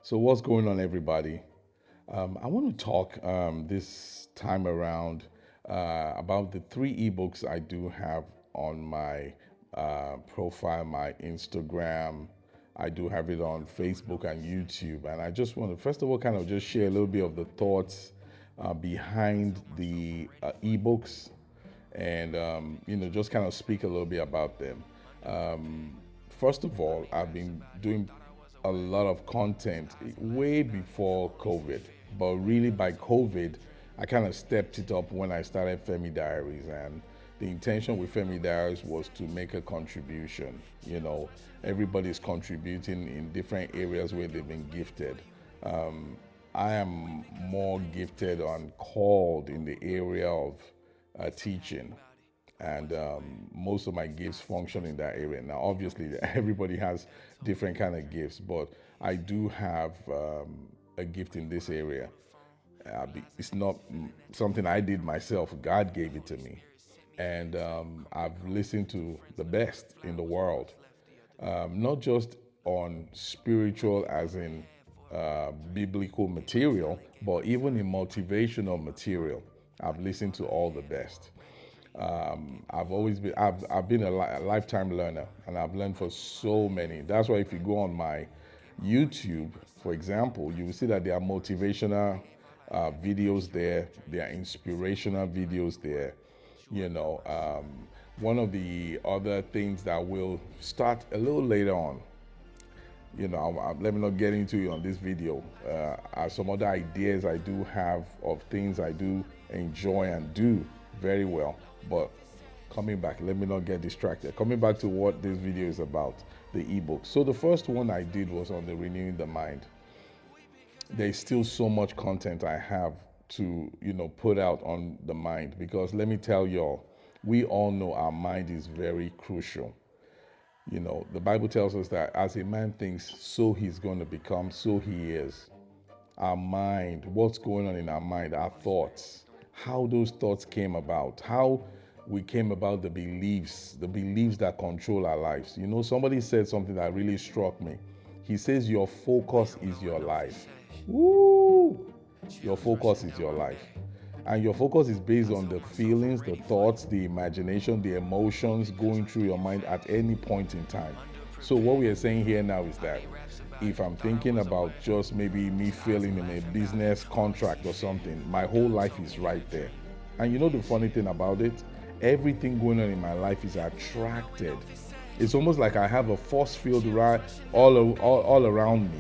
So, what's going on, everybody? I want to talk this time around about the three ebooks I do have on my profile, my Instagram. I do have it on Facebook and YouTube. And I just want to, first of all, kind of just share a little bit of the thoughts behind the ebooks and, just kind of speak a little bit about them. First of all, I've been doing a lot of content way before COVID, but really by COVID, I kind of stepped it up when I started Femi Diaries. And the intention with Femi Diaries was to make a contribution. Everybody's contributing in different areas where they've been gifted. I am more gifted and called in the area of teaching, and most of my gifts function in that area. Now, obviously, everybody has different kind of gifts, but I do have a gift in this area. It's not something I did myself. God gave it to me, and I've listened to the best in the world, not just on spiritual, as in biblical material, but even in motivational material. I've listened to all the best. I've been a lifetime learner, and I've learned for so many. That's why if you go on my YouTube, for example, you will see that there are motivational videos there, there are inspirational videos there. You know, one of the other things that will start a little later on, let me not get into it on this video. Are some other ideas I do have of things I do enjoy and do very well. But coming back, let me not get distracted. Coming back to what this video is about, the ebook. So the first one I did was on the renewing the mind. There's still so much content I have to, put out on the mind, because let me tell y'all, we all know our mind is very crucial. The Bible tells us that as a man thinks, so he's going to become, so he is. Our mind, what's going on in our mind, our thoughts, how those thoughts came about, how we came about the beliefs that control our lives. Somebody said something that really struck me. He says, your focus is your life. Woo! Your focus is your life. And your focus is based on the feelings, the thoughts, the imagination, the emotions going through your mind at any point in time. So what we are saying here now is that if I'm thinking about just maybe me failing in a business contract or something, my whole life is right there. And the funny thing about it? Everything going on in my life is attracted. It's almost like I have a force field right all around me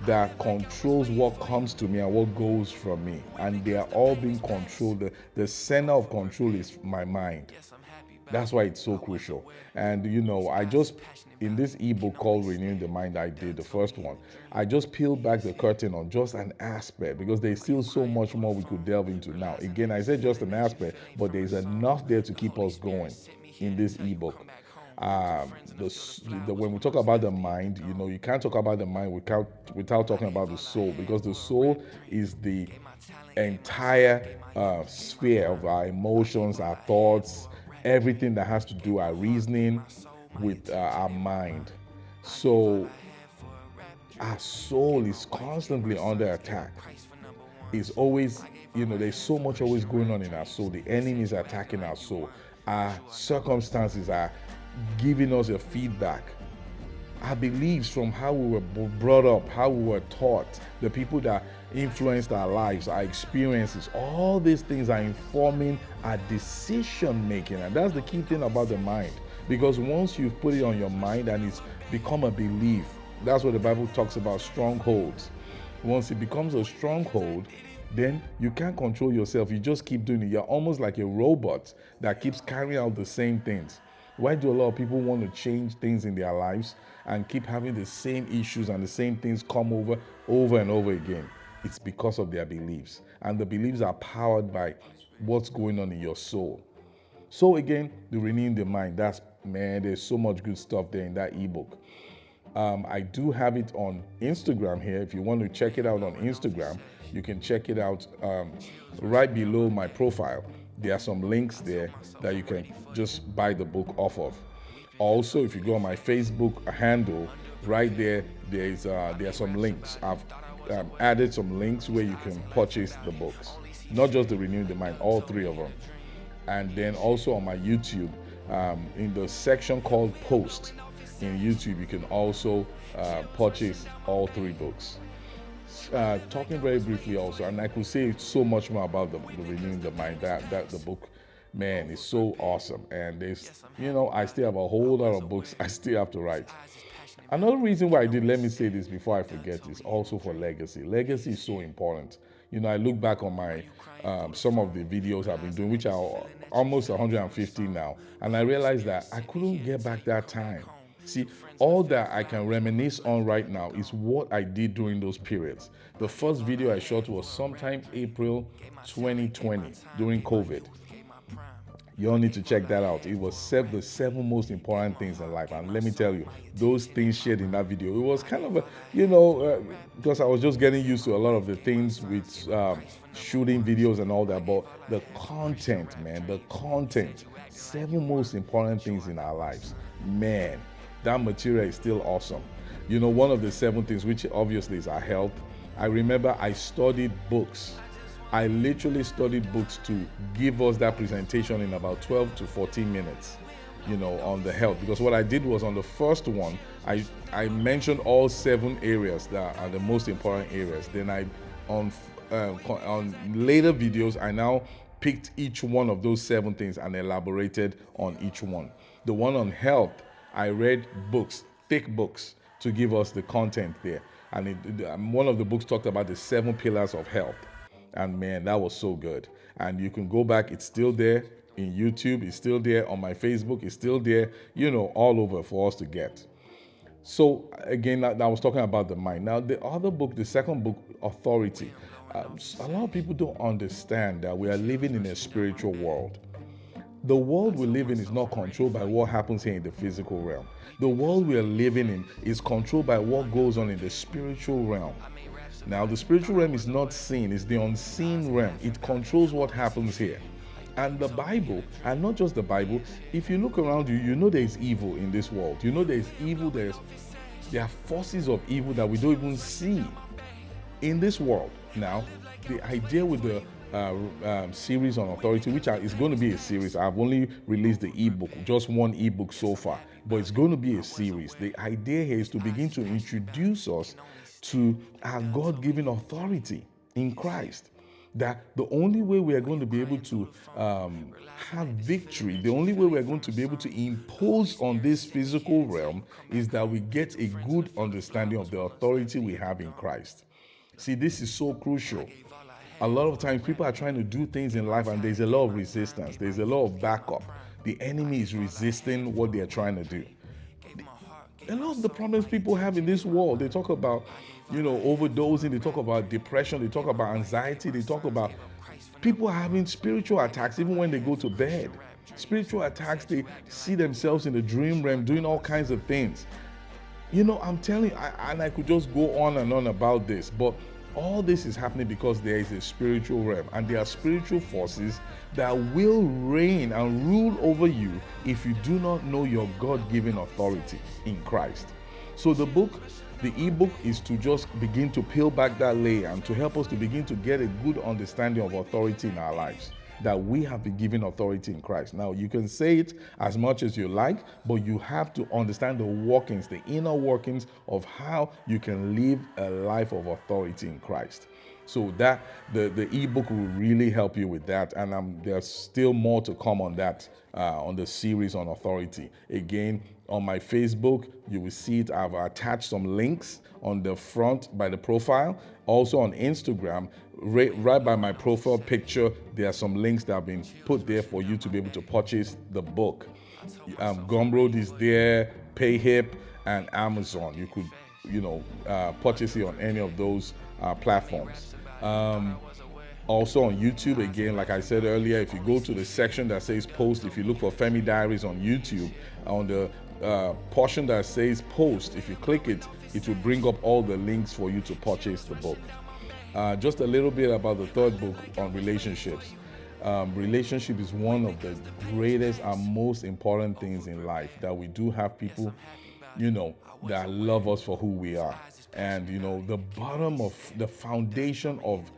that controls what comes to me and what goes from me. And they are all being controlled. The center of control is my mind. That's why it's so crucial. And I just, in this ebook called Renewing the Mind, I did the first one. I just peeled back the curtain on just an aspect, because there's still so much more we could delve into now. Again, I said just an aspect, but there's enough there to keep us going in this ebook. When we talk about the mind, you can't talk about the mind without talking about the soul, because the soul is the entire sphere of our emotions, our thoughts, everything that has to do our reasoning with our mind. So our soul is constantly under attack. It's always, there's so much always going on in our soul. The enemy is attacking our soul. Our circumstances are giving us a feedback. Our beliefs from how we were brought up, how we were taught, the people that influenced our lives, our experiences, all these things are informing our decision making. And that's the key thing about the mind. Because once you've put it on your mind and it's become a belief, that's what the Bible talks about, strongholds. Once it becomes a stronghold, then you can't control yourself. You just keep doing it. You're almost like a robot that keeps carrying out the same things. Why do a lot of people want to change things in their lives and keep having the same issues and the same things come over and over again? It's because of their beliefs. And the beliefs are powered by what's going on in your soul. So again, the renewing the mind, there's so much good stuff there in that ebook. I do have it on Instagram here. If you want to check it out on Instagram, you can check it out right below my profile. There are some links there that you can just buy the book off of. Also, if you go on my Facebook handle, right there, there are some links. I've added some links where you can purchase the books, not just the Renewing the Mind, all three of them. And then also on my YouTube, in the section called Post in YouTube, you can also purchase all three books. Talking very briefly also, and I could say so much more about the Renewing the Mind. That the book, man, is so awesome. And I still have a whole lot of books I still have to write. Another reason why I did, let me say this before I forget, is also for legacy. Legacy is so important. I look back on my some of the videos I've been doing, which are almost 150 now, and I realized that I couldn't get back that time. See, all that I can reminisce on right now is what I did during those periods. The first video I shot was sometime April 2020 during COVID. You all need to check that out. It was the seven most important things in life. And let me tell you, those things shared in that video, it was kind of because I was just getting used to a lot of the things with shooting videos and all that. But the content, man, seven most important things in our lives, man, that material is still awesome. One of the seven things, which obviously is our health. I remember I studied books. I literally studied books to give us that presentation in about 12 to 14 minutes, on the health. Because what I did was, on the first one, I mentioned all seven areas that are the most important areas. Then on later videos, I now picked each one of those seven things and elaborated on each one. The one on health, I read books, thick books, to give us the content there. And one of the books talked about the 7 pillars of health. And man, that was so good. And you can go back, it's still there in YouTube, it's still there on my Facebook, it's still there, all over for us to get. So again, I was talking about the mind. Now, the other book, the second book, Authority. A lot of people don't understand that we are living in a spiritual world. The world we live in is not controlled by what happens here in the physical realm. The world we are living in is controlled by what goes on in the spiritual realm. Now, the spiritual realm is not seen, it's the unseen realm. It controls what happens here. And the Bible, and not just the Bible, if you look around you, you know there is evil in this world. You know there is evil, there are forces of evil that we don't even see in this world. Now, the idea with the series on Authority, which is going to be a series. I've only released the ebook, just one ebook so far, but it's going to be a series. The idea here is to begin to introduce us to our God-given authority in Christ. That the only way we are going to be able to have victory, the only way we are going to be able to impose on this physical realm, is that we get a good understanding of the authority we have in Christ. See, this is so crucial. A lot of times people are trying to do things in life and there's a lot of resistance. There's a lot of backup. The enemy is resisting what they're trying to do. A lot of the problems people have in this world, they talk about, overdosing, they talk about depression, they talk about anxiety, they talk about people having spiritual attacks even when they go to bed. Spiritual attacks, they see themselves in the dream realm doing all kinds of things. I'm telling you, and I could just go on and on about this, but all this is happening because there is a spiritual realm, and there are spiritual forces that will reign and rule over you if you do not know your God-given authority in Christ. So the ebook is to just begin to peel back that layer and to help us to begin to get a good understanding of authority in our lives, that we have been given authority in Christ. Now, you can say it as much as you like, but you have to understand the workings, the inner workings of how you can live a life of authority in Christ. So that the ebook will really help you with that, and there's still more to come on that, on the series on authority. Again, on my Facebook, you will see it. I've attached some links on the front by the profile. Also on Instagram, right by my profile picture, there are some links that have been put there for you to be able to purchase the book. Gumroad is there, PayHip, and Amazon. You could, purchase it on any of those platforms. Also on YouTube, again, like I said earlier, if you go to the section that says post, if you look for Femi Diaries on YouTube, on the portion that says post, if you click it, it will bring up all the links for you to purchase the book. Just a little bit about the third book on relationships. relationship is one of the greatest and most important things in life, that we do have people, that love us for who we are. And, the bottom of the foundation of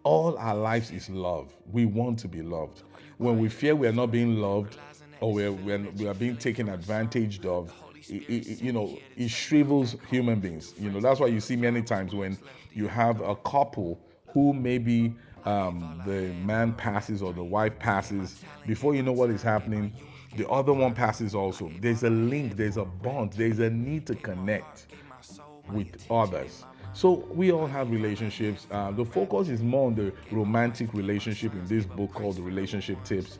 all our lives is love. We want to be loved. When we fear we are not being loved, or we are being taken advantage of, it shrivels human beings. That's why you see many times when you have a couple who maybe the man passes or the wife passes, before you know what is happening, the other one passes also. There's a link, there's a bond, there's a need to connect with others. So we all have relationships. The focus is more on the romantic relationship in this book called The Relationship Tips.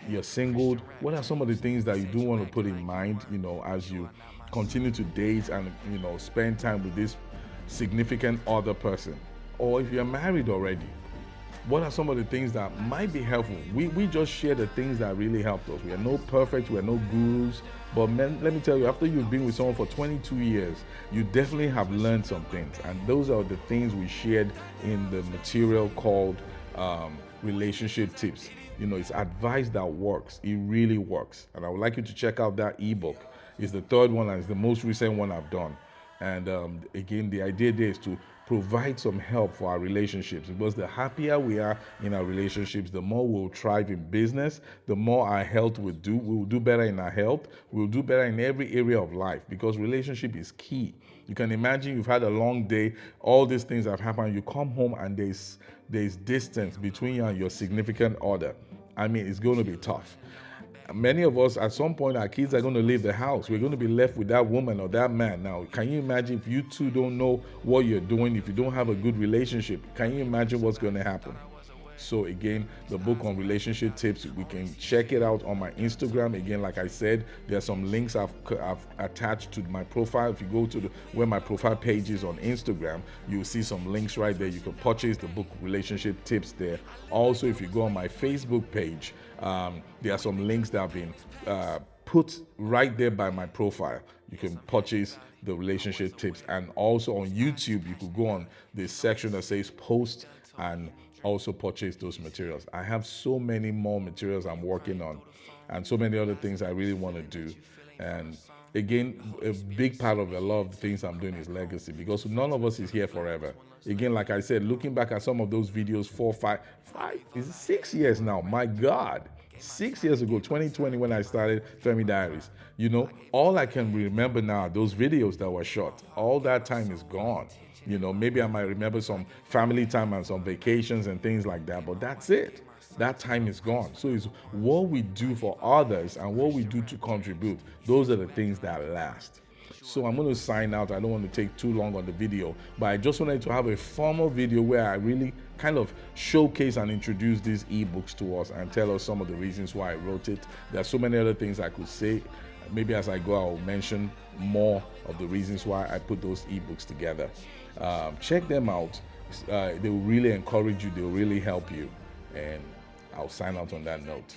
You're single. What are some of the things that you do want to put in mind, as you continue to date and, spend time with this significant other person? Or if you're married already, what are some of the things that might be helpful? We just share the things that really helped us. We are no perfect, we are no gurus, but man, let me tell you, after you've been with someone for 22 years, you definitely have learned some things. And those are the things we shared in the material called Relationship Tips. It's advice that works. It really works. And I would like you to check out that ebook. It's the third one and it's the most recent one I've done. And again, the idea there is to provide some help for our relationships, because the happier we are in our relationships, the more we'll thrive in business, the more our health will do. We'll do better in our health. We'll do better in every area of life, because relationship is key. You can imagine you've had a long day, all these things have happened, you come home and there's distance between you and your significant other. I mean, it's going to be tough. Many of us, at some point, our kids are going to leave the house. We're going to be left with that woman or that man. Now, can you imagine if you two don't know what you're doing, if you don't have a good relationship? Can you imagine what's going to happen? So again, the book on relationship tips, we can check it out on my Instagram. Again, like I said, there are some links I've attached to my profile. If you go to where my profile page is on Instagram, you'll see some links right there. You can purchase the book Relationship Tips there. Also, if you go on my Facebook page, there are some links that have been put right there by my profile. You can purchase the relationship tips. And also on YouTube, you could go on this section that says post and also purchase those materials. I have so many more materials I'm working on and so many other things I really want to do. And again, a big part of a lot of the things I'm doing is legacy, because none of us is here forever. Again, like I said, looking back at some of those videos, 6 years now, my God. 6 years ago, 2020, when I started Femi Diaries, all I can remember now are those videos that were shot. All that time is gone. Maybe I might remember some family time and some vacations and things like that, but that's it. That time is gone. So it's what we do for others and what we do to contribute. Those are the things that last. So I'm going to sign out. I don't want to take too long on the video, but I just wanted to have a formal video where I really kind of showcase and introduce these ebooks to us and tell us some of the reasons why I wrote it. There are so many other things I could say. Maybe as I go, I'll mention more of the reasons why I put those ebooks together. Check them out. They will really encourage you. They will really help you. And I'll sign out on that note.